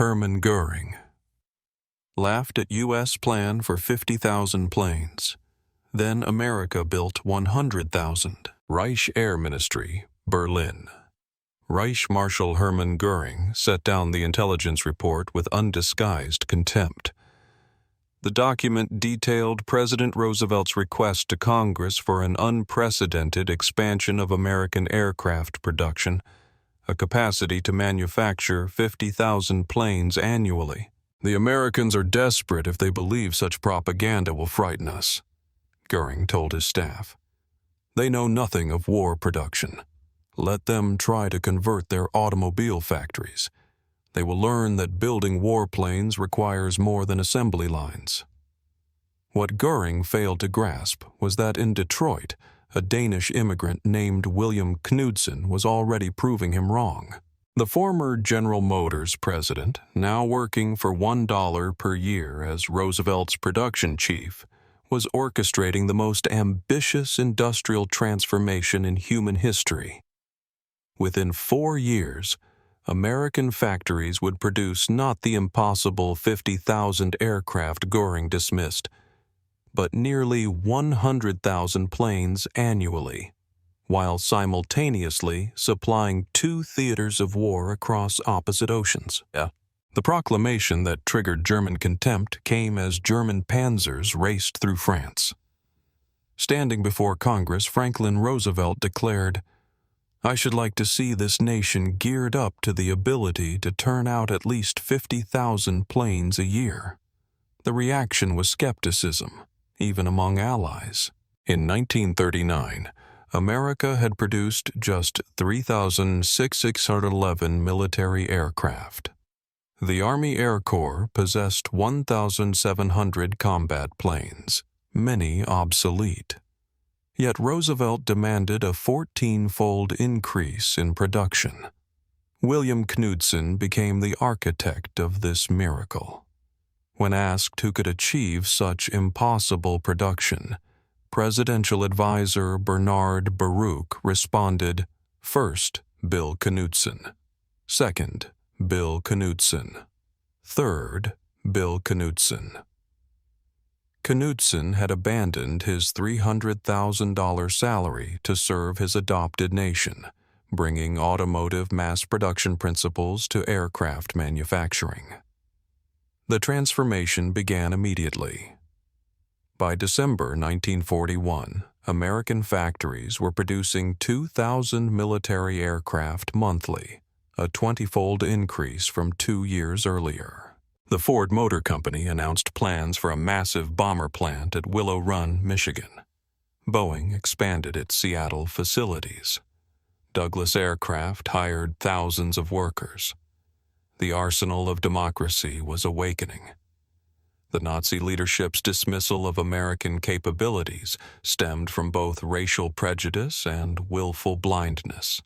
Hermann Göring. Laughed at U.S. plan for 50,000 planes. Then America built 100,000. Reich Air Ministry, Berlin. Reich Marshal Hermann Göring set down the intelligence report with undisguised contempt. The document detailed President Roosevelt's request to Congress for an unprecedented expansion of American aircraft production, a capacity to manufacture 50,000 planes annually. "The Americans are desperate if they believe such propaganda will frighten us," Göring told his staff. "They know nothing of war production. Let them try to convert their automobile factories. They will learn that building warplanes requires more than assembly lines." What Göring failed to grasp was that in Detroit, a Danish immigrant named William Knudsen was already proving him wrong. The former General Motors president, now working for $1 per year as Roosevelt's production chief, was orchestrating the most ambitious industrial transformation in human history. Within 4 years, American factories would produce not the impossible 50,000 aircraft Göring dismissed, but nearly 100,000 planes annually, while simultaneously supplying 2 theaters of war across opposite oceans. The proclamation that triggered German contempt came as German panzers raced through France. Standing before Congress, Franklin Roosevelt declared, "I should like to see this nation geared up to the ability to turn out at least 50,000 planes a year." The reaction was skepticism, even among allies. In 1939, America had produced just 3,611 military aircraft. The Army Air Corps possessed 1,700 combat planes, many obsolete. Yet Roosevelt demanded a 14-fold increase in production. William Knudsen became the architect of this miracle. When asked who could achieve such impossible production, presidential advisor Bernard Baruch responded, "First, Bill Knudsen. Second, Bill Knudsen. Third, Bill Knudsen." Knudsen had abandoned his $300,000 salary to serve his adopted nation, bringing automotive mass production principles to aircraft manufacturing. The transformation began immediately. By December 1941, American factories were producing 2,000 military aircraft monthly, a 20-fold increase from 2 years earlier. The Ford Motor Company announced plans for a massive bomber plant at Willow Run, Michigan. Boeing expanded its Seattle facilities. Douglas Aircraft hired thousands of workers. The arsenal of democracy was awakening. The Nazi leadership's dismissal of American capabilities stemmed from both racial prejudice and willful blindness.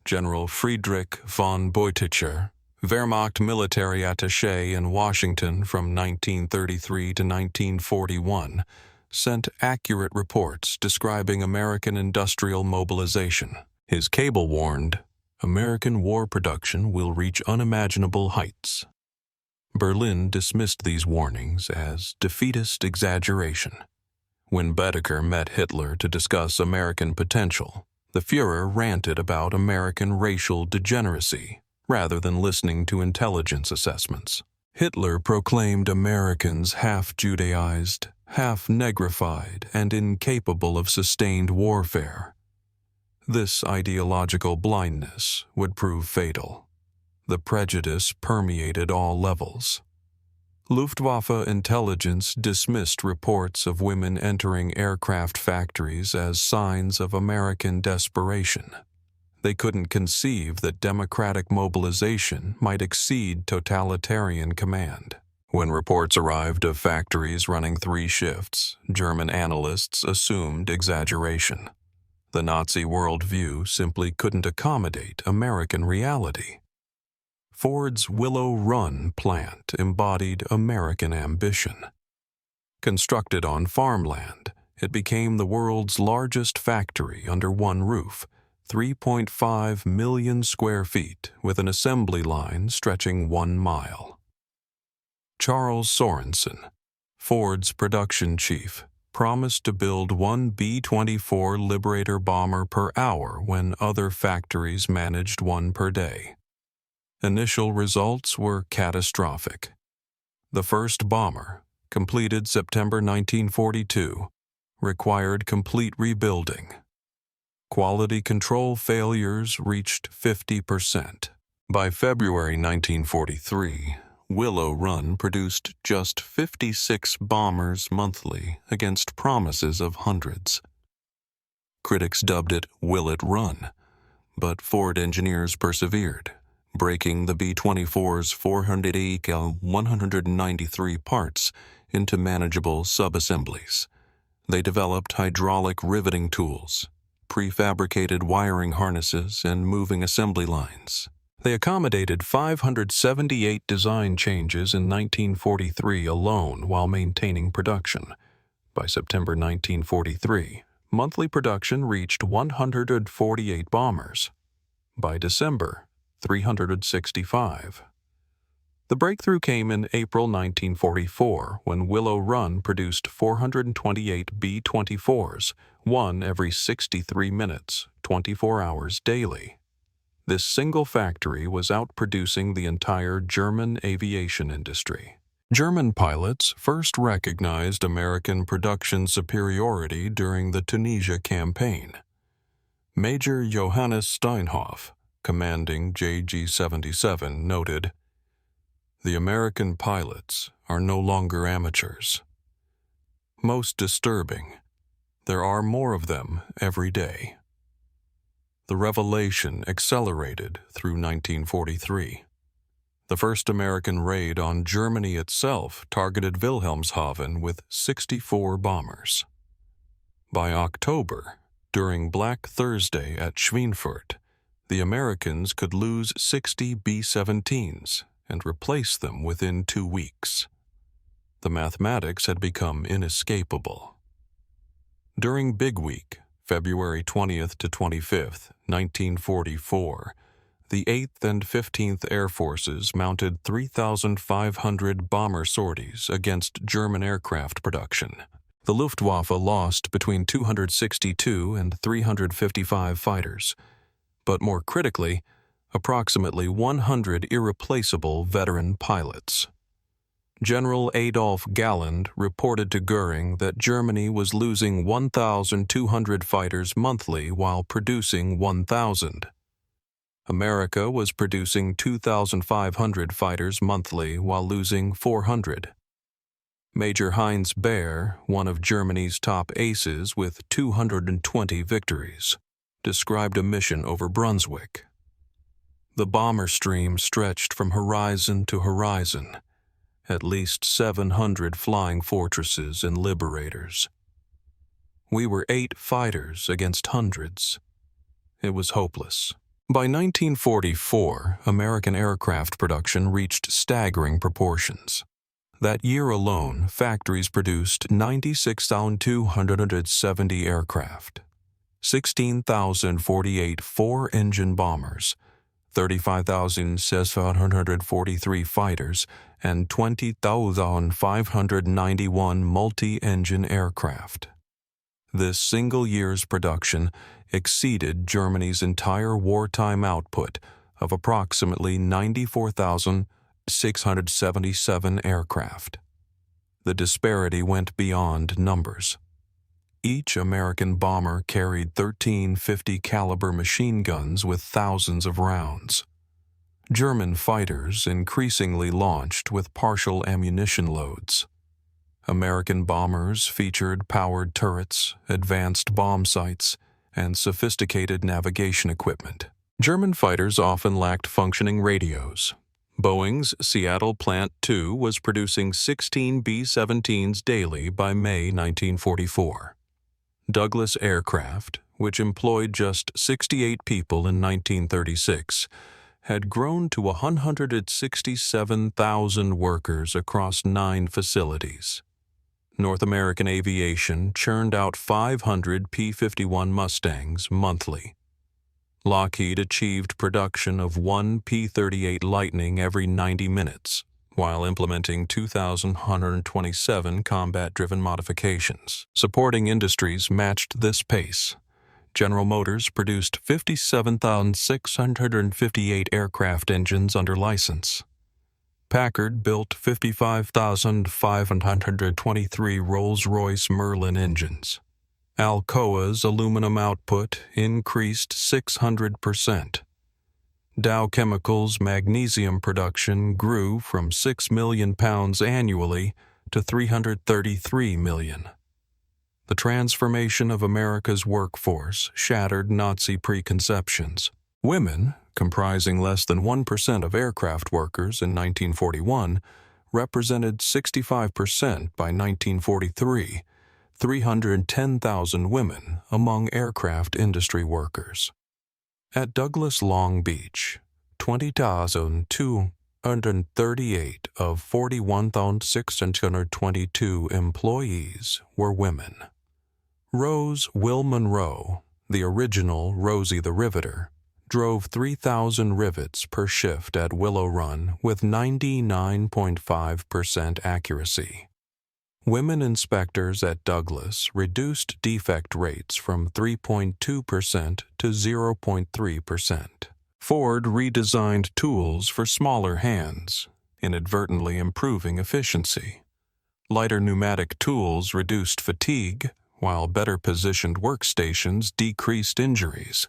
General Friedrich von Beutticher, Wehrmacht military attaché in Washington from 1933 to 1941, sent accurate reports describing American industrial mobilization. His cable warned, "American war production will reach unimaginable heights." Berlin dismissed these warnings as defeatist exaggeration. When Baedeker met Hitler to discuss American potential, the Führer ranted about American racial degeneracy rather than listening to intelligence assessments. Hitler proclaimed Americans half-Judaized, half-negrified, and incapable of sustained warfare. This ideological blindness would prove fatal. The prejudice permeated all levels. Luftwaffe intelligence dismissed reports of women entering aircraft factories as signs of American desperation. They couldn't conceive that democratic mobilization might exceed totalitarian command. When reports arrived of factories running 3 shifts, German analysts assumed exaggeration. The Nazi worldview simply couldn't accommodate American reality. Ford's Willow Run plant embodied American ambition. Constructed on farmland, it became the world's largest factory under one roof, 3.5 million square feet with an assembly line stretching 1 mile. Charles Sorensen, Ford's production chief, promised to build one B-24 Liberator bomber per hour when other factories managed one per day. Initial results were catastrophic. The first bomber, completed September 1942, required complete rebuilding. Quality control failures reached 50%. By February 1943, Willow Run produced just 56 bombers monthly against promises of hundreds. Critics dubbed it "Will It Run," but Ford engineers persevered, breaking the B-24's 193 parts into manageable subassemblies. They developed hydraulic riveting tools, prefabricated wiring harnesses, and moving assembly lines. They accommodated 578 design changes in 1943 alone while maintaining production. By September 1943, monthly production reached 148 bombers. By December, 365. The breakthrough came in April 1944 when Willow Run produced 428 B-24s, one every 63 minutes, 24 hours daily. This single factory was outproducing the entire German aviation industry. German pilots first recognized American production superiority during the Tunisia campaign. Major Johannes Steinhoff, commanding JG-77, noted, "The American pilots are no longer amateurs. Most disturbing, there are more of them every day." The revelation accelerated through 1943. The first American raid on Germany itself targeted Wilhelmshaven with 64 bombers. By October, during Black Thursday at Schweinfurt, the Americans could lose 60 B-17s and replace them within 2 weeks. The mathematics had become inescapable. During Big Week, February 20th to 25th, 1944, the 8th and 15th Air Forces mounted 3,500 bomber sorties against German aircraft production. The Luftwaffe lost between 262 and 355 fighters, but more critically, approximately 100 irreplaceable veteran pilots. General Adolf Galland reported to Göring that Germany was losing 1,200 fighters monthly while producing 1,000. America was producing 2,500 fighters monthly while losing 400. Major Heinz Baer, one of Germany's top aces with 220 victories, described a mission over Brunswick. The bomber stream stretched from horizon to horizon, at least 700 flying fortresses and liberators. We were 8 fighters against hundreds. It was hopeless. By 1944, American aircraft production reached staggering proportions. That year alone, factories produced 96,270 aircraft, 16,048 four-engine bombers, 35,743 fighters, and 20,591 multi-engine aircraft. This single year's production exceeded Germany's entire wartime output of approximately 94,677 aircraft. The disparity went beyond numbers. Each American bomber carried 13 50 caliber machine guns with thousands of rounds. German fighters increasingly launched with partial ammunition loads. American bombers featured powered turrets, advanced bomb sights, and sophisticated navigation equipment. German fighters often lacked functioning radios. Boeing's Seattle Plant 2 was producing 16 B-17s daily by May 1944. Douglas Aircraft, which employed just 68 people in 1936, had grown to 167,000 workers across 9 facilities. North American Aviation churned out 500 P-51 Mustangs monthly. Lockheed achieved production of one P-38 Lightning every 90 minutes, while implementing 2,127 combat-driven modifications. Supporting industries matched this pace. General Motors produced 57,658 aircraft engines under license. Packard built 55,523 Rolls-Royce Merlin engines. Alcoa's aluminum output increased 600%. Dow Chemical's magnesium production grew from 6 million pounds annually to 333 million. The transformation of America's workforce shattered Nazi preconceptions. Women, comprising less than 1% of aircraft workers in 1941, represented 65% by 1943, 310,000 women among aircraft industry workers. At Douglas Long Beach, 20,238 of 41,622 employees were women. Rose Will Monroe, the original Rosie the Riveter, drove 3,000 rivets per shift at Willow Run with 99.5% accuracy. Women inspectors at Douglas reduced defect rates from 3.2% to 0.3%. Ford redesigned tools for smaller hands, inadvertently improving efficiency. Lighter pneumatic tools reduced fatigue, while better positioned workstations decreased injuries.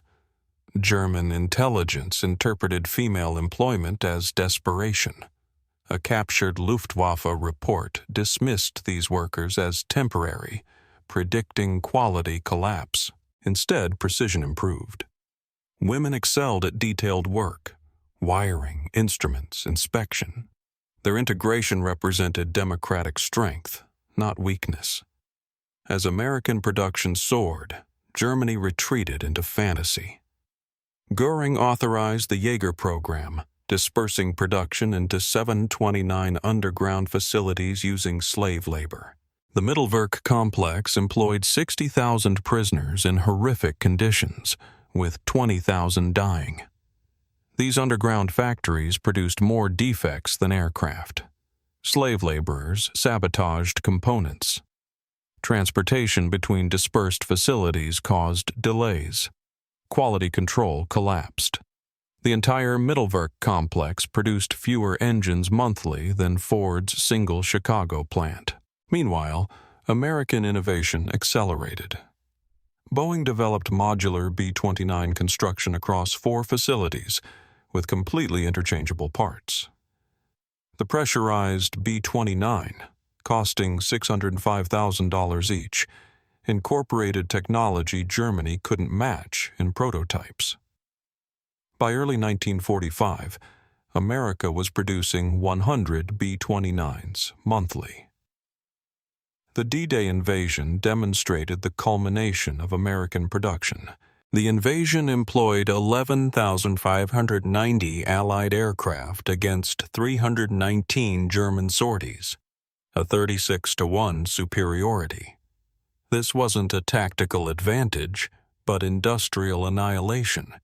German intelligence interpreted female employment as desperation. A captured Luftwaffe report dismissed these workers as temporary, predicting quality collapse. Instead, precision improved. Women excelled at detailed work, wiring, instruments, inspection. Their integration represented democratic strength, not weakness. As American production soared, Germany retreated into fantasy. Göring authorized the Jaeger program, dispersing production into 729 underground facilities using slave labor. The Mittelwerk complex employed 60,000 prisoners in horrific conditions, with 20,000 dying. These underground factories produced more defects than aircraft. Slave laborers sabotaged components. Transportation between dispersed facilities caused delays. Quality control collapsed. The entire Mittelwerk complex produced fewer engines monthly than Ford's single Chicago plant. Meanwhile, American innovation accelerated. Boeing developed modular B-29 construction across 4 facilities with completely interchangeable parts. The pressurized B-29, costing $605,000 each, incorporated technology Germany couldn't match in prototypes. By early 1945, America was producing 100 B-29s monthly. The D-Day invasion demonstrated the culmination of American production. The invasion employed 11,590 Allied aircraft against 319 German sorties, a 36-to-1 superiority. This wasn't a tactical advantage, but industrial annihilation.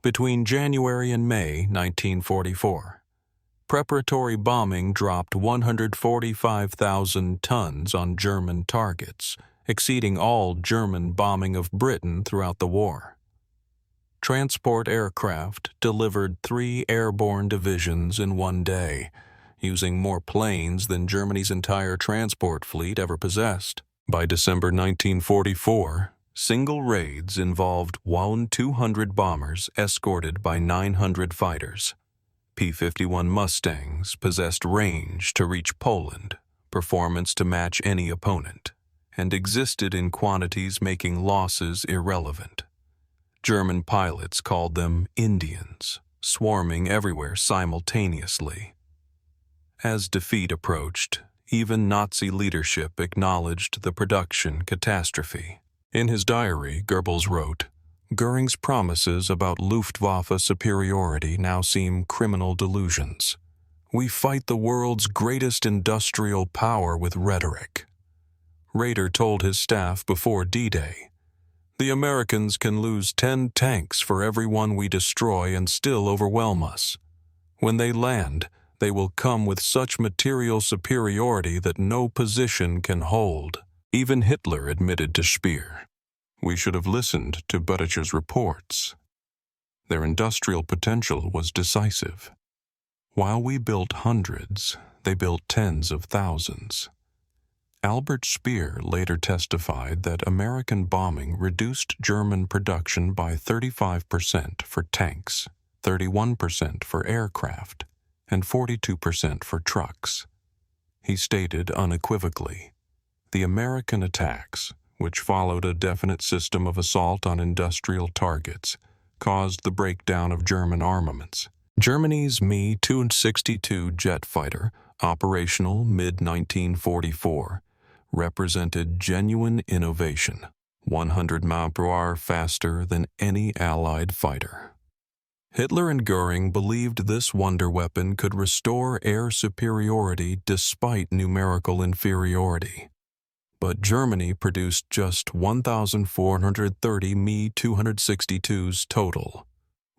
Between January and May 1944, preparatory bombing dropped 145,000 tons on German targets, exceeding all German bombing of Britain throughout the war. Transport aircraft delivered 3 airborne divisions in one day, using more planes than Germany's entire transport fleet ever possessed. By December 1944, single raids involved 200 bombers escorted by 900 fighters. P-51 Mustangs possessed range to reach Poland, performance to match any opponent, and existed in quantities making losses irrelevant. German pilots called them Indians, swarming everywhere simultaneously. As defeat approached, even Nazi leadership acknowledged the production catastrophe. In his diary, Goebbels wrote, "Göring's promises about Luftwaffe superiority now seem criminal delusions. We fight the world's greatest industrial power with rhetoric." Raeder told his staff before D-Day, The Americans can lose 10 tanks for every one we destroy and still overwhelm us. When they land, they will come with such material superiority that no position can hold. Even Hitler admitted to Speer. We should have listened to Buttigieg's reports. Their industrial potential was decisive. While we built hundreds, they built tens of thousands. Albert Speer later testified that American bombing reduced German production by 35% for tanks, 31% for aircraft, and 42% for trucks. He stated unequivocally, the American attacks, which followed a definite system of assault on industrial targets, caused the breakdown of German armaments. Germany's Me-262 jet fighter, operational mid-1944, represented genuine innovation, 100 mph faster than any Allied fighter. Hitler and Göring believed this wonder weapon could restore air superiority despite numerical inferiority. But Germany produced just 1,430 Me-262s total,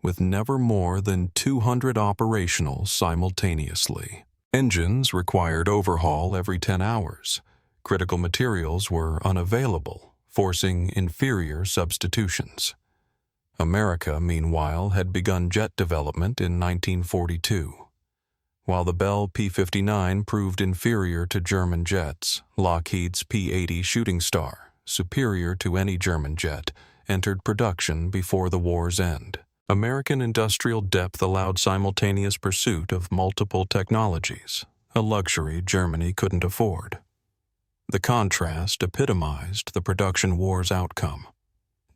with never more than 200 operational simultaneously. Engines required overhaul every 10 hours. Critical materials were unavailable, forcing inferior substitutions. America, meanwhile, had begun jet development in 1942. While the Bell P-59 proved inferior to German jets, Lockheed's P-80 Shooting Star, superior to any German jet, entered production before the war's end. American industrial depth allowed simultaneous pursuit of multiple technologies, a luxury Germany couldn't afford. The contrast epitomized the production war's outcome.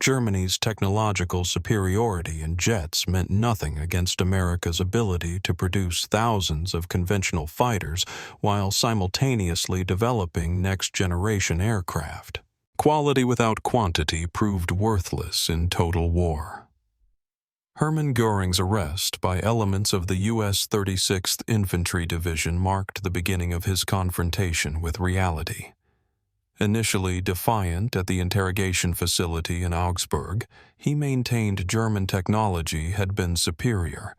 Germany's technological superiority in jets meant nothing against America's ability to produce thousands of conventional fighters while simultaneously developing next-generation aircraft. Quality without quantity proved worthless in total war. Hermann Göring's arrest by elements of the U.S. 36th Infantry Division marked the beginning of his confrontation with reality. Initially defiant at the interrogation facility in Augsburg, he maintained German technology had been superior,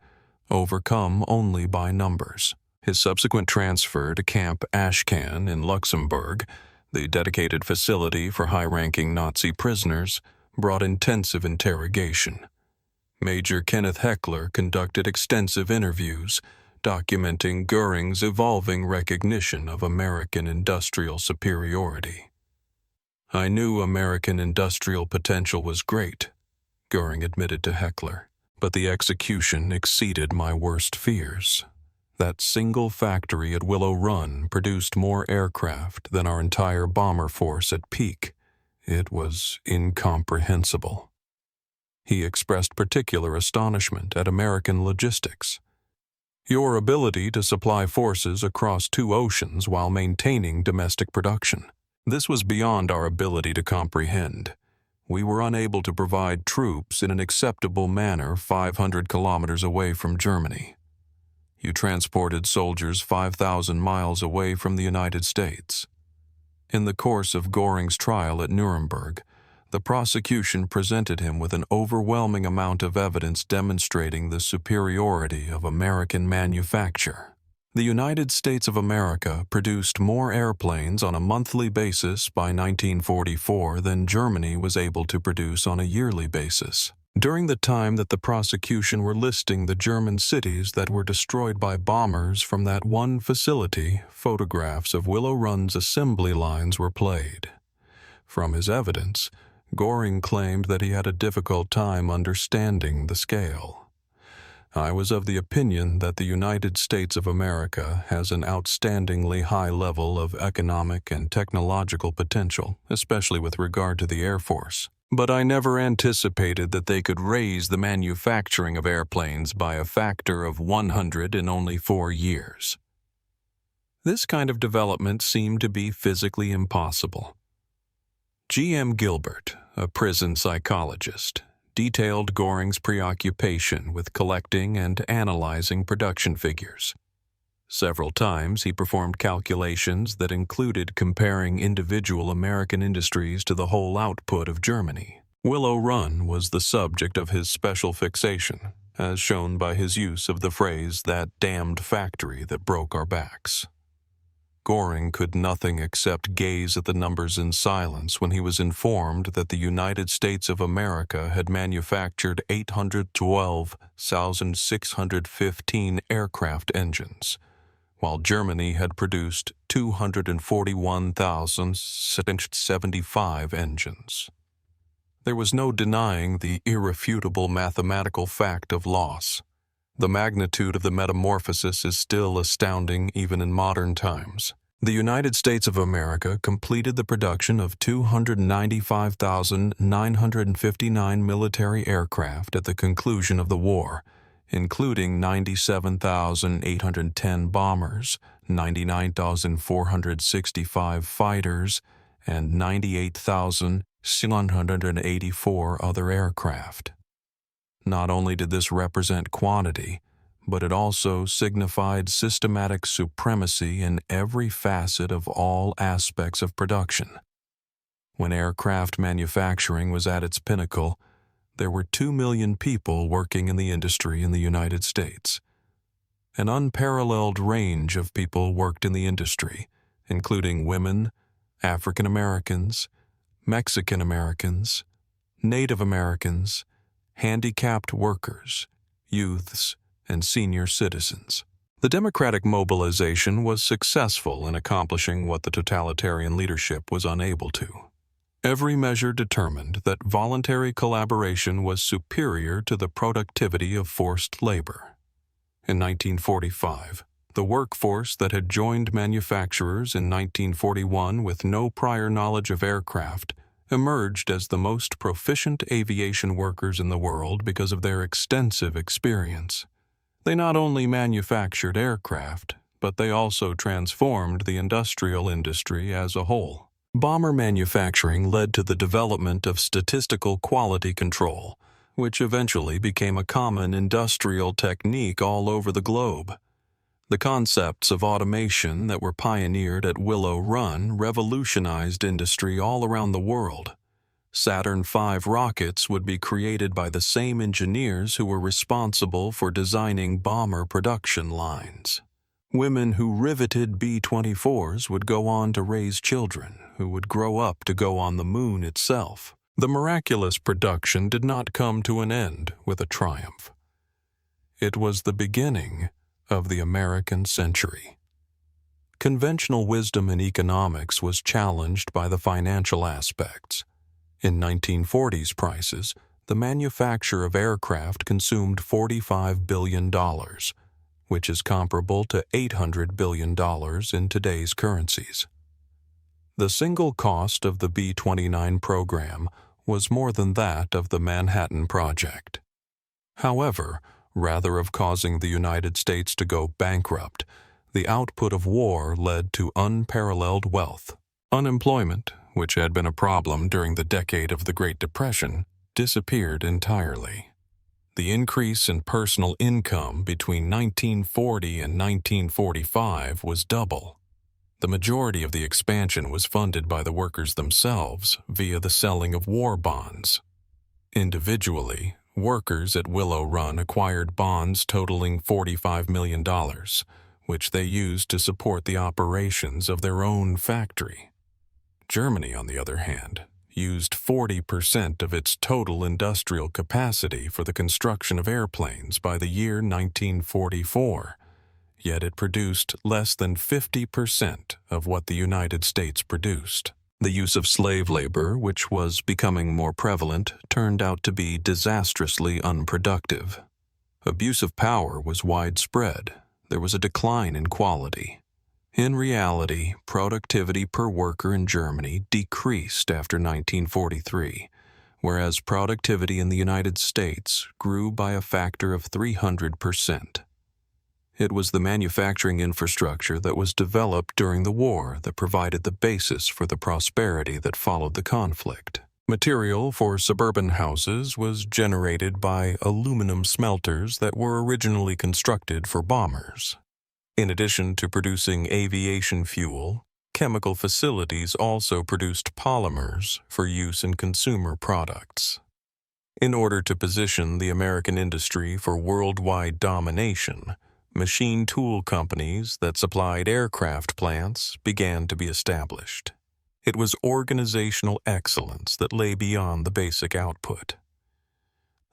overcome only by numbers. His subsequent transfer to Camp Ashcan in Luxembourg, the dedicated facility for high-ranking Nazi prisoners, brought intensive interrogation. Major Kenneth Heckler conducted extensive interviews, documenting Göring's evolving recognition of American industrial superiority. I knew American industrial potential was great, Göring admitted to Heckler, but the execution exceeded my worst fears. That single factory at Willow Run produced more aircraft than our entire bomber force at peak. It was incomprehensible. He expressed particular astonishment at American logistics. Your ability to supply forces across 2 oceans while maintaining domestic production. This was beyond our ability to comprehend. We were unable to provide troops in an acceptable manner 500 kilometers away from Germany. You transported soldiers 5,000 miles away from the United States. In the course of Göring's trial at Nuremberg, the prosecution presented him with an overwhelming amount of evidence demonstrating the superiority of American manufacture. The United States of America produced more airplanes on a monthly basis by 1944 than Germany was able to produce on a yearly basis. During the time that the prosecution were listing the German cities that were destroyed by bombers from that one facility, photographs of Willow Run's assembly lines were played. From his evidence, Göring claimed that he had a difficult time understanding the scale. I was of the opinion that the United States of America has an outstandingly high level of economic and technological potential, especially with regard to the Air Force. But I never anticipated that they could raise the manufacturing of airplanes by a factor of 100 in only 4 years. This kind of development seemed to be physically impossible. G.M. Gilbert, a prison psychologist, detailed Göring's preoccupation with collecting and analyzing production figures. Several times he performed calculations that included comparing individual American industries to the whole output of Germany. Willow Run was the subject of his special fixation, as shown by his use of the phrase, "that damned factory that broke our backs." Göring could nothing except gaze at the numbers in silence when he was informed that the United States of America had manufactured 812,615 aircraft engines, while Germany had produced 241,075 engines. There was no denying the irrefutable mathematical fact of loss. The magnitude of the metamorphosis is still astounding even in modern times. The United States of America completed the production of 295,959 military aircraft at the conclusion of the war, including 97,810 bombers, 99,465 fighters, and 98,784 other aircraft. Not only did this represent quantity, but it also signified systematic supremacy in every facet of all aspects of production. When aircraft manufacturing was at its pinnacle, there were 2 million people working in the industry in the United States. An unparalleled range of people worked in the industry, including women, African Americans, Mexican Americans, Native Americans, handicapped workers, youths, and senior citizens. The democratic mobilization was successful in accomplishing what the totalitarian leadership was unable to. Every measure determined that voluntary collaboration was superior to the productivity of forced labor. In 1945, the workforce that had joined manufacturers in 1941 with no prior knowledge of aircraft emerged as the most proficient aviation workers in the world because of their extensive experience. They not only manufactured aircraft, but they also transformed the industrial industry as a whole. Bomber manufacturing led to the development of statistical quality control, which eventually became a common industrial technique all over the globe. The concepts of automation that were pioneered at Willow Run revolutionized industry all around the world. Saturn V rockets would be created by the same engineers who were responsible for designing bomber production lines. Women who riveted B-24s would go on to raise children who would grow up to go on the moon itself. The miraculous production did not come to an end with a triumph. It was the beginning of the American century. Conventional wisdom in economics was challenged by the financial aspects. In 1940s prices, the manufacture of aircraft consumed $45 billion, which is comparable to $800 billion in today's currencies. The single cost of the B-29 program was more than that of the Manhattan Project. However, rather of causing the United States to go bankrupt, the output of war led to unparalleled wealth. Unemployment, which had been a problem during the decade of the Great Depression, disappeared entirely. The increase in personal income between 1940 and 1945 was double. The majority of the expansion was funded by the workers themselves via the selling of war bonds. Individually, workers at Willow Run acquired bonds totaling $45 million, which they used to support the operations of their own factory. Germany, on the other hand, used 40% of its total industrial capacity for the construction of airplanes by the year 1944, yet it produced less than 50% of what the United States produced. The use of slave labor, which was becoming more prevalent, turned out to be disastrously unproductive. Abuse of power was widespread. There was a decline in quality. In reality, productivity per worker in Germany decreased after 1943, whereas productivity in the United States grew by a factor of 300%. It was the manufacturing infrastructure that was developed during the war that provided the basis for the prosperity that followed the conflict. Material for suburban houses was generated by aluminum smelters that were originally constructed for bombers. In addition to producing aviation fuel, Chemical facilities also produced polymers for use in consumer products. In order to position the American industry for worldwide domination, machine tool companies that supplied aircraft plants began to be established. It was organizational excellence that lay beyond the basic output.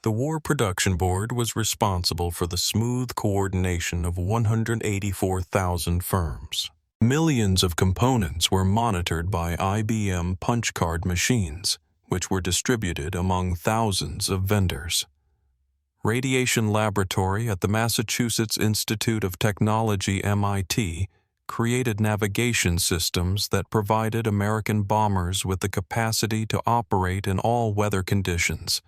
The War Production Board was responsible for the smooth coordination of 184,000 firms. Millions of components were monitored by IBM punch card machines, which were distributed among thousands of vendors. Radiation Laboratory at the Massachusetts Institute of Technology (MIT) created navigation systems that provided American bombers with the capacity to operate in all weather conditions.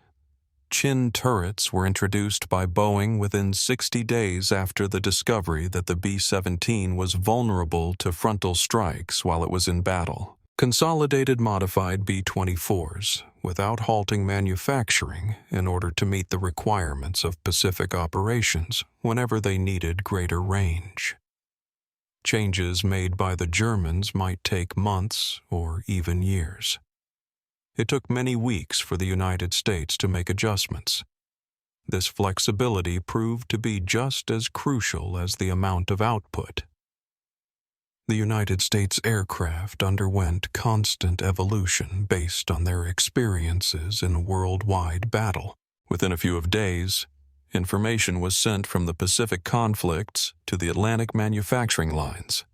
Chin turrets were introduced by Boeing within 60 days after the discovery that the B-17 was vulnerable to frontal strikes while it was in battle. Consolidated modified B-24s without halting manufacturing in order to meet the requirements of Pacific operations whenever they needed greater range. Changes made by the Germans might take months or even years. It took many weeks for the United States to make adjustments. This flexibility proved to be just as crucial as the amount of output. The United States aircraft underwent constant evolution based on their experiences in worldwide battle. Within a few days, information was sent from the Pacific conflicts to the Atlantic manufacturing lines.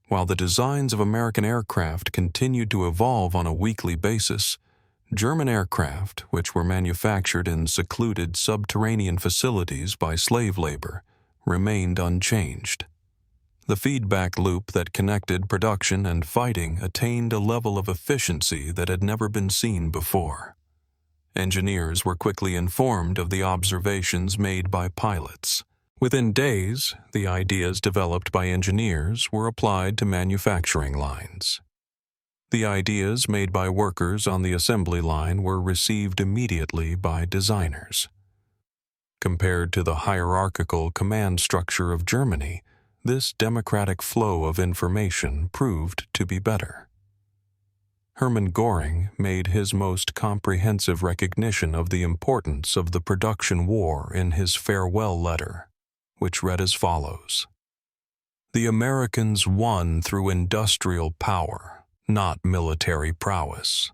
While the designs of American aircraft continued to evolve on a weekly basis, German aircraft, which were manufactured in secluded subterranean facilities by slave labor, remained unchanged. The feedback loop that connected production and fighting attained a level of efficiency that had never been seen before. Engineers were quickly informed of the observations made by pilots. Within days, the ideas developed by engineers were applied to manufacturing lines. The ideas made by workers on the assembly line were received immediately by designers. Compared to the hierarchical command structure of Germany, this democratic flow of information proved to be better. Hermann Göring made his most comprehensive recognition of the importance of the production war in his farewell letter, which read as follows: "The Americans won through industrial power, not military prowess.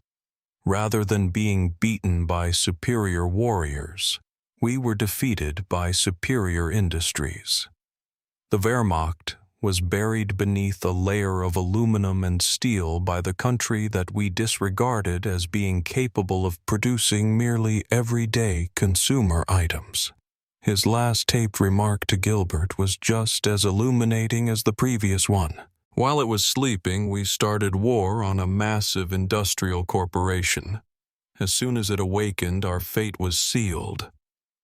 Rather than being beaten by superior warriors, we were defeated by superior industries. The Wehrmacht was buried beneath a layer of aluminum and steel by the country that we disregarded as being capable of producing merely everyday consumer items." His last taped remark to Gilbert was just as illuminating as the previous one. "While it was sleeping, we started war on a massive industrial corporation. As soon as it awakened, our fate was sealed.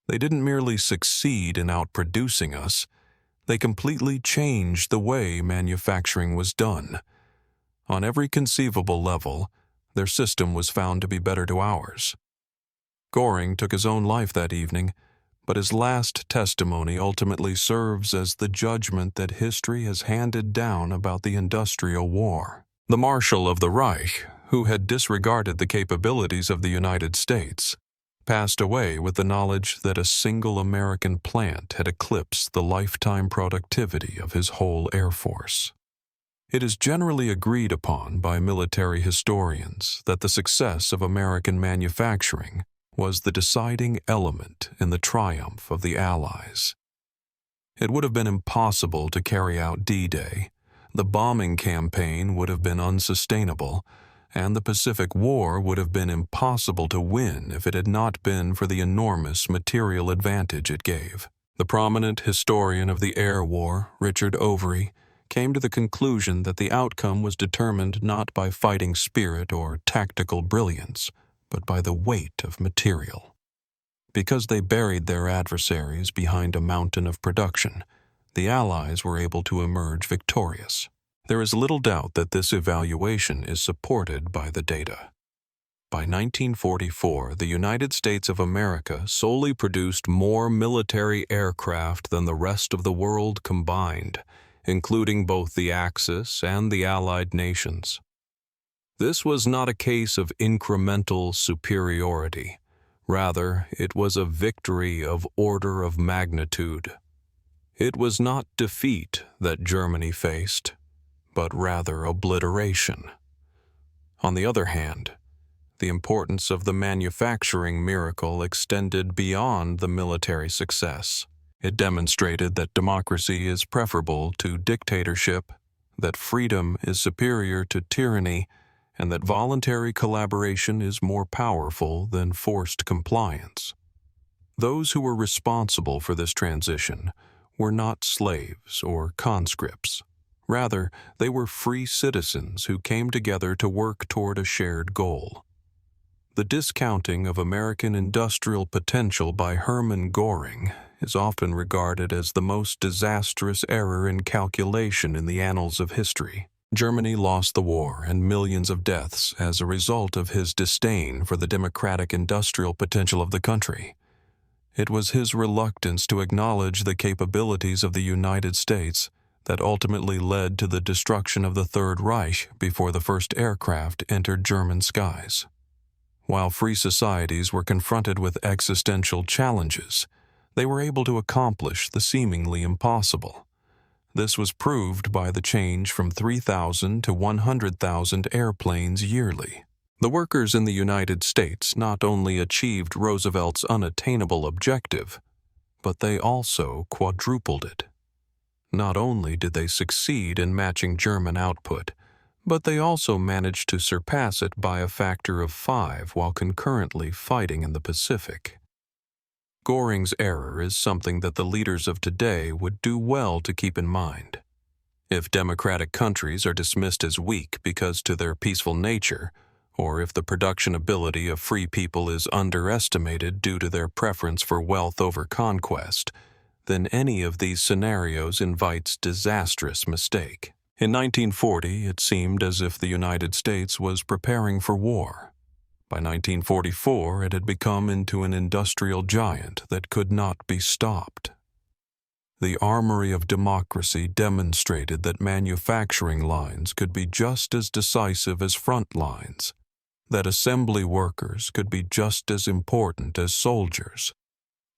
They didn't merely succeed in outproducing us, they completely changed the way manufacturing was done. On every conceivable level, their system was found to be better to ours." Göring took his own life that evening, but his last testimony ultimately serves as the judgment that history has handed down about the industrial war. The Marshal of the Reich, who had disregarded the capabilities of the United States, passed away with the knowledge that a single American plant had eclipsed the lifetime productivity of his whole Air Force. It is generally agreed upon by military historians that the success of American manufacturing was the deciding element in the triumph of the Allies. It would have been impossible to carry out D-Day, the bombing campaign would have been unsustainable, and the Pacific War would have been impossible to win if it had not been for the enormous material advantage it gave. The prominent historian of the Air War, Richard Overy, came to the conclusion that the outcome was determined not by fighting spirit or tactical brilliance, but by the weight of material. Because they buried their adversaries behind a mountain of production, the Allies were able to emerge victorious. There is little doubt that this evaluation is supported by the data. By 1944, the United States of America solely produced more military aircraft than the rest of the world combined, including both the Axis and the Allied nations. This was not a case of incremental superiority. Rather, it was a victory of order of magnitude. It was not defeat that Germany faced, but rather obliteration. On the other hand, the importance of the manufacturing miracle extended beyond the military success. It demonstrated that democracy is preferable to dictatorship, that freedom is superior to tyranny, and that voluntary collaboration is more powerful than forced compliance. Those who were responsible for this transition were not slaves or conscripts. Rather, they were free citizens who came together to work toward a shared goal. The discounting of American industrial potential by Hermann Göring is often regarded as the most disastrous error in calculation in the annals of history. Germany lost the war and millions of deaths as a result of his disdain for the democratic industrial potential of the country. It was his reluctance to acknowledge the capabilities of the United States that ultimately led to the destruction of the Third Reich before the first aircraft entered German skies. While free societies were confronted with existential challenges, they were able to accomplish the seemingly impossible. This was proved by the change from 3,000 to 100,000 airplanes yearly. The workers in the United States not only achieved Roosevelt's unattainable objective, but they also quadrupled it. Not only did they succeed in matching German output, but they also managed to surpass it by a factor of 5 while concurrently fighting in the Pacific. Göring's error is something that the leaders of today would do well to keep in mind. If democratic countries are dismissed as weak because to their peaceful nature, or if the production ability of free people is underestimated due to their preference for wealth over conquest, then any of these scenarios invites disastrous mistake. In 1940, it seemed as if the United States was preparing for war. By 1944, it had become into an industrial giant that could not be stopped. The armory of democracy demonstrated that manufacturing lines could be just as decisive as front lines, that assembly workers could be just as important as soldiers,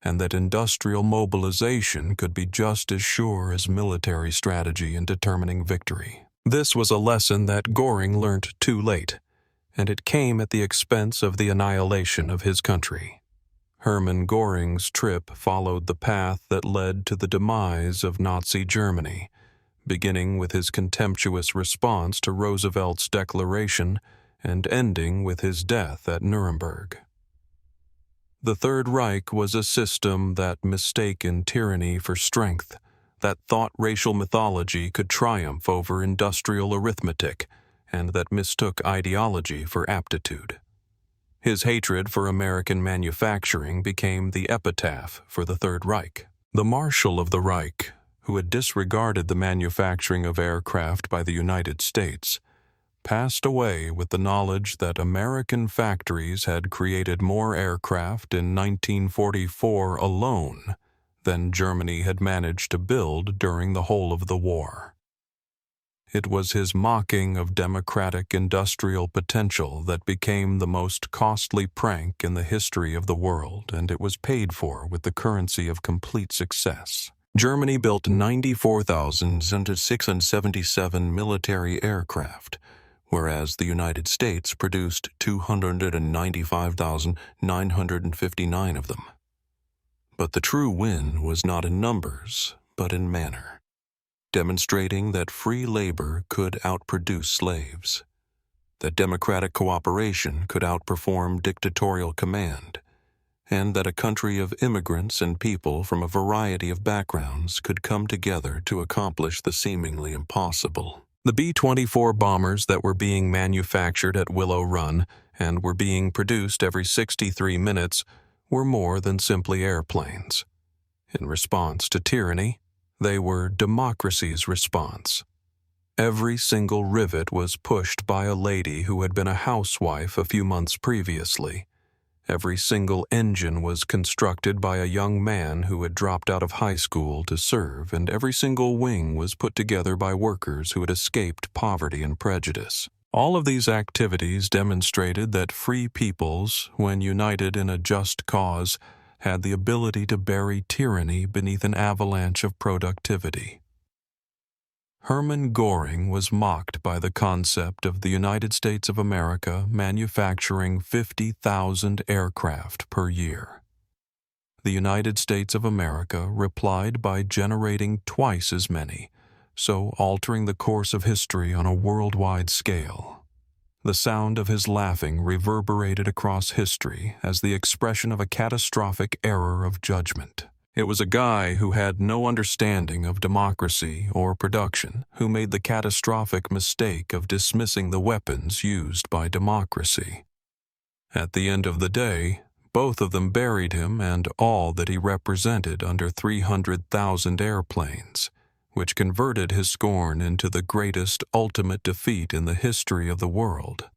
and that industrial mobilization could be just as sure as military strategy in determining victory. This was a lesson that Göring learned too late, and it came at the expense of the annihilation of his country. Hermann Göring's trip followed the path that led to the demise of Nazi Germany, beginning with his contemptuous response to Roosevelt's declaration and ending with his death at Nuremberg. The Third Reich was a system that mistaken tyranny for strength, that thought racial mythology could triumph over industrial arithmetic, and that mistook ideology for aptitude. His hatred for American manufacturing became the epitaph for the Third Reich. The Marshal of the Reich, who had disregarded the manufacturing of aircraft by the United States, passed away with the knowledge that American factories had created more aircraft in 1944 alone than Germany had managed to build during the whole of the war. It was his mocking of democratic industrial potential that became the most costly prank in the history of the world, and it was paid for with the currency of complete success. Germany built 94,677 military aircraft, whereas the United States produced 295,959 of them. But the true win was not in numbers, but in manner, demonstrating that free labor could outproduce slaves, that democratic cooperation could outperform dictatorial command, and that a country of immigrants and people from a variety of backgrounds could come together to accomplish the seemingly impossible. The B-24 bombers that were being manufactured at Willow Run and were being produced every 63 minutes were more than simply airplanes. In response to tyranny, they were democracy's response. Every single rivet was pushed by a lady who had been a housewife a few months previously, Every single engine was constructed by a young man who had dropped out of high school to serve, and every single wing was put together by workers who had escaped poverty and prejudice. All of these activities demonstrated that free peoples, when united in a just cause, had the ability to bury tyranny beneath an avalanche of productivity. Hermann Göring was mocked by the concept of the United States of America manufacturing 50,000 aircraft per year. The United States of America replied by generating twice as many, so altering the course of history on a worldwide scale. The sound of his laughing reverberated across history as the expression of a catastrophic error of judgment. It was a guy who had no understanding of democracy or production who made the catastrophic mistake of dismissing the weapons used by democracy. At the end of the day, both of them buried him and all that he represented under 300,000 airplanes, which converted his scorn into the greatest ultimate defeat in the history of the world.